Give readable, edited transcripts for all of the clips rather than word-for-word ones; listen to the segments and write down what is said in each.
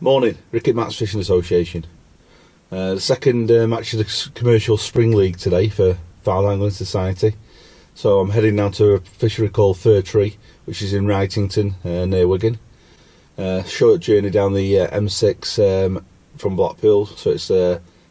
Morning, Rick at Matt's Fishing Association. The second match of the Commercial Spring League today for Fylde Angling Society. So I'm heading down to a fishery called Fishery, which is in Wrightington near Wigan. Short journey down the M6 from Blackpool, so it's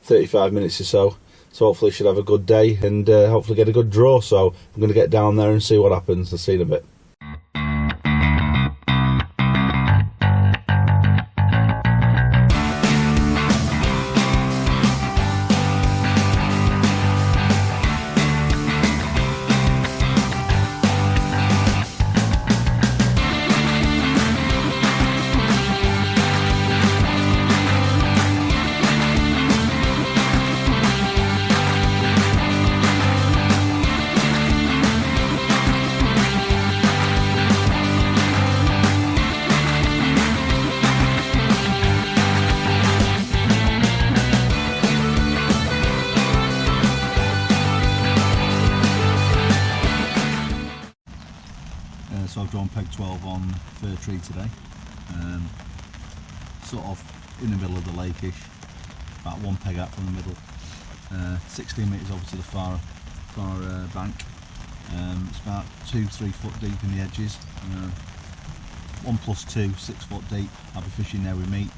35 minutes or so. So hopefully should have a good day and hopefully get a good draw. So I'm going to get down there and see what happens. I'll see you in a bit. So I've drawn peg 12 on Fir Tree today, sort of in the middle of the lake-ish, about one peg out from the middle, 16 metres over to the far bank. It's about 2-3 foot deep in the edges, 1 plus 2, 6 foot deep. I'll be fishing there with meat.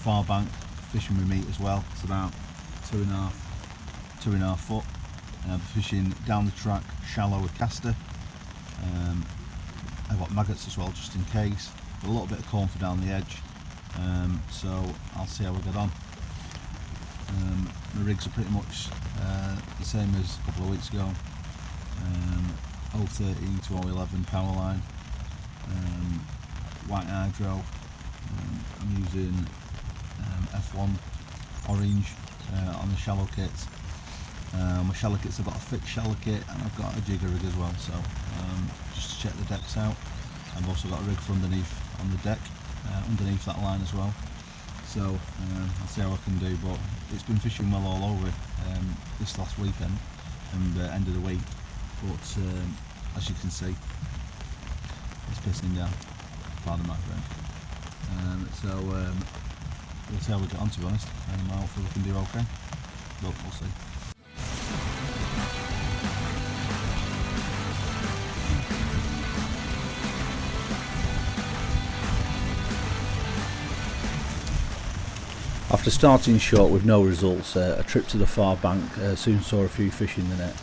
Far bank, fishing with meat as well. It's about 2.5 foot. I'll be fishing down the track, shallow with caster. I've got maggots as well, just in case. A little bit of cornford down the edge, so I'll see how we get on. The rigs are pretty much the same as a couple of weeks ago. 013 to 011 power line, white hydro. I'm using F1 orange on the shallow kits. My shallow kits, I've got a fixed shallow kit and I've got a jigger rig as well, so just to check the decks out. I've also got a rig for underneath on the deck, underneath that line as well, so I'll see how I can do. But it's been fishing well all over this last weekend and end of the week, but as you can see, it's pissing down, pardon my friend. So we'll see how we get on, to be honest. Hopefully we can do okay, but we'll see. After starting short with no results, a trip to the far bank soon saw a few fish in the net.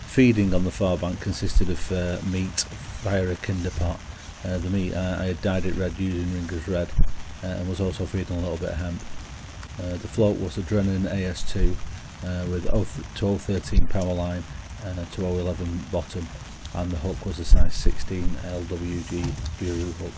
Feeding on the far bank consisted of meat via a kinder pot. The meat I had dyed it red using Ringer's Red, and was also feeding a little bit of hemp. The float was a Drennan AS2 with 013 power line to 011 bottom, and the hook was a size 16 LWG Guru hook.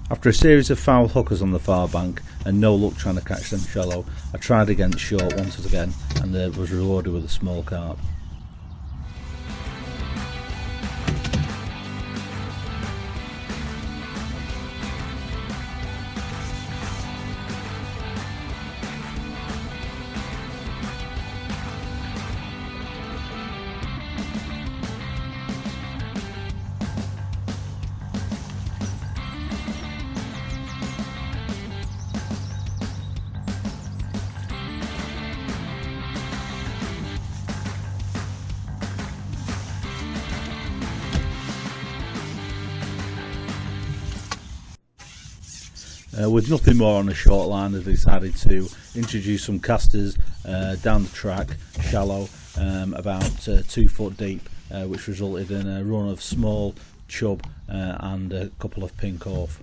After a series of foul hookers on the far bank and no luck trying to catch them shallow, I tried again short once again and was rewarded with a small carp. With nothing more on a short line, I decided to introduce some casters down the track, shallow, about 2 foot deep, which resulted in a run of small chub and a couple of pink off.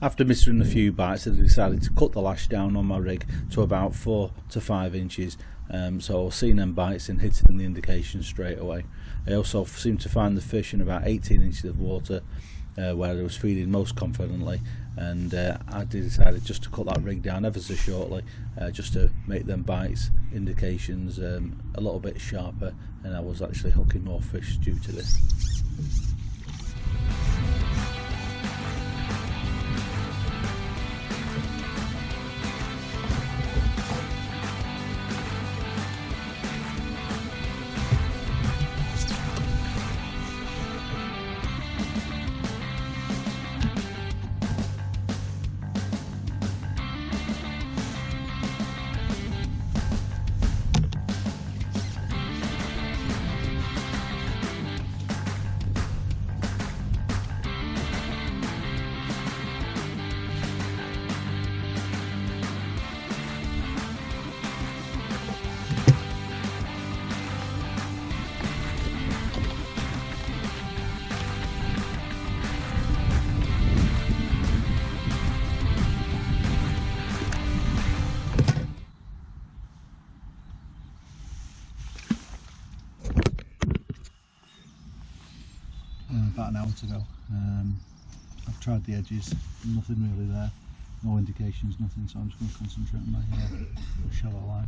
After missing a few bites, I decided to cut the lash down on my rig to about 4 to 5 inches, so I was seeing them bites and hitting the indication straight away. I also seemed to find the fish in about 18 inches of water, where I was feeding most confidently, and I decided just to cut that rig down ever so shortly, just to make them bites indications a little bit sharper, and I was actually hooking more fish due to this. About an hour to go. I've tried the edges, nothing really there, no indications, nothing, so I'm just going to concentrate on my shallow line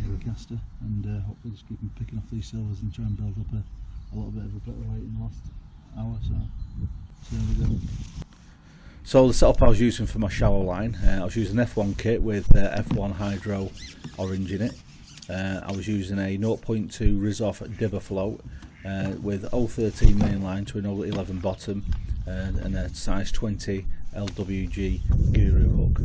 with a caster, and hopefully just keep picking off these silvers and try and build up a little bit of a better weight in the last hour, so there we go. So the setup I was using for my shallow line, I was using an F1 kit with F1 Hydro Orange in it. I was using a 0.2 Rizzoff Dibber float with 013 main line to an 011 bottom and a size 20 LWG Guru hook.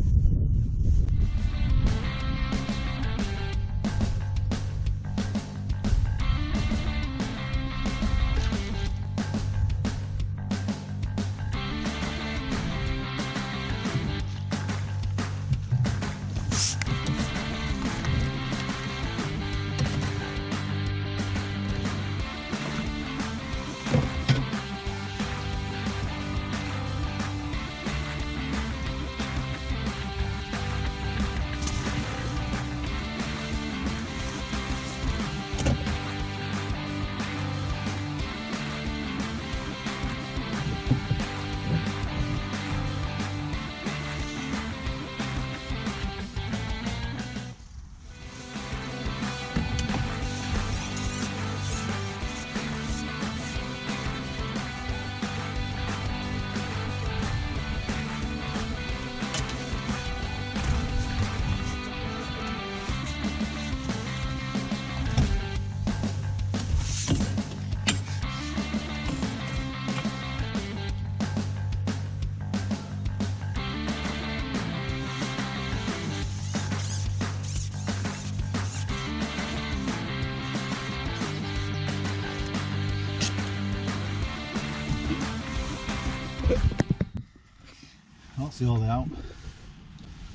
see all the out.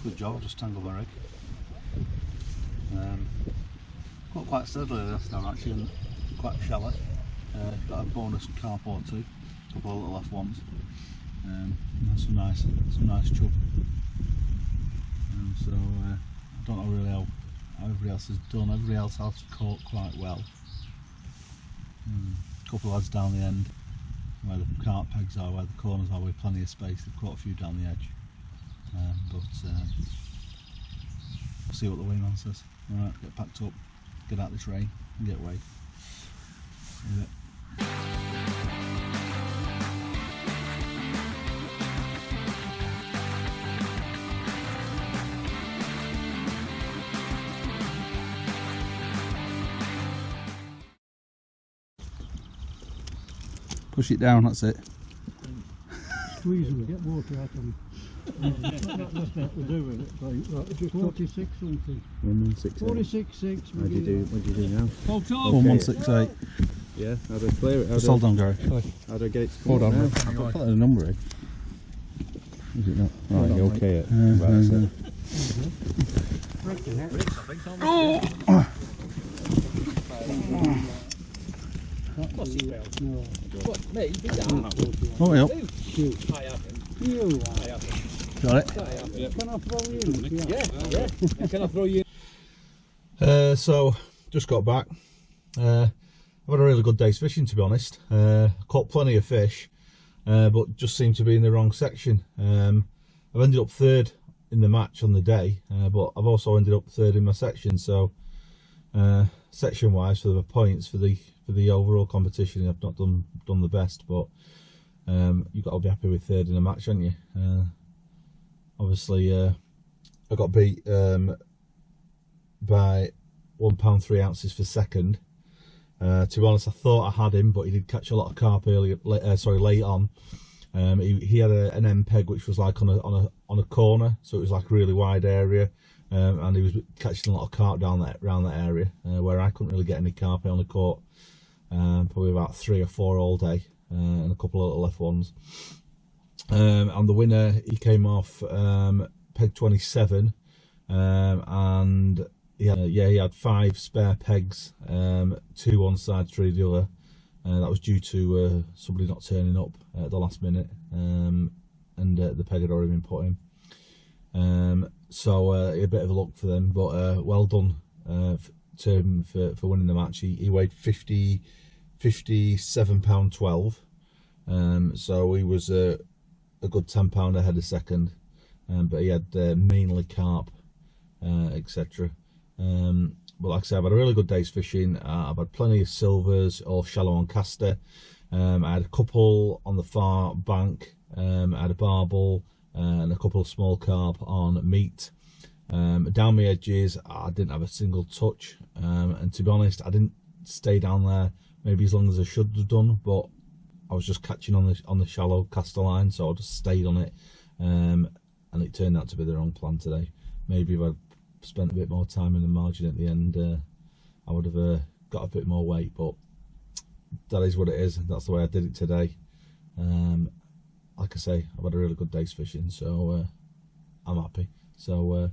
Good job, just tangled my rig. Got quite steadily this time actually, and quite shallow. Got a bonus carp or two, a couple of little F1s. Some nice chub. So I don't know really how everybody else has done. Everybody else has caught quite well. A couple of lads down the end where the carp pegs are, where the corners are, with plenty of space. They've caught a few down the edge. We'll see what the wayman says. Alright, get packed up, get out this rain and get weighed. Push it down, that's it. Squeeze them, get water out of them. That's what we do with it. Right, just 46 something. 1168. 46.6. What do you do now? 1168. Yeah, how do I clear it? Just hold on, Gary. How do I get it to Hold on, now? I've got to put a number in. Is it not? Right, you okay it? Oh, yeah. I haven't. You are. Got it? Can I throw you in? Yeah. Can I throw you in? So, just got back. I've had a really good day's fishing, to be honest. Caught plenty of fish, but just seemed to be in the wrong section. I've ended up third in the match on the day, but I've also ended up third in my section. So, section wise, for the points for the overall competition, I've not done the best, but you've got to be happy with third in a match, haven't you? Obviously, I got beat by £1 3 ounces for second. To be honest, I thought I had him, but he did catch a lot of carp late on. He had an end peg which was like on a corner, so it was like a really wide area, and he was catching a lot of carp around that area, where I couldn't really get any carp. I only caught probably about 3 or 4 all day, and a couple of little F1s. And the winner, he came off peg 27, and he had 5 spare pegs, 2 one side, 3 the other. That was due to somebody not turning up at the last minute, and the peg had already been put in. So a bit of a luck for them, but well done to him for winning the match. He weighed £57.12, so he was a good £10 ahead of second, but he had mainly carp, etc. But like I said, I've had a really good day's fishing. I've had plenty of silvers, all shallow on caster. I had a couple on the far bank. I had a barbel and a couple of small carp on meat. Down my edges, I didn't have a single touch, and to be honest, I didn't stay down there maybe as long as I should have done, but I was just catching on the shallow caster line, so I just stayed on it, and it turned out to be the wrong plan today. Maybe if I'd spent a bit more time in the margin at the end, I would have got a bit more weight, but that is what it is. That's the way I did it today. Like I say, I've had a really good day's fishing, so I'm happy. So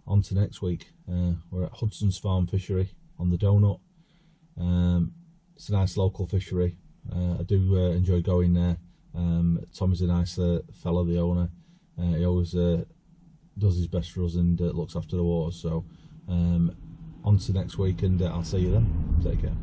on to next week. We're at Hudson's Farm Fishery on the Donut. It's a nice local fishery. I do enjoy going there. Tommy's a nice fellow, the owner. He always does his best for us and looks after the water. So on to next week, and I'll see you then. Take care.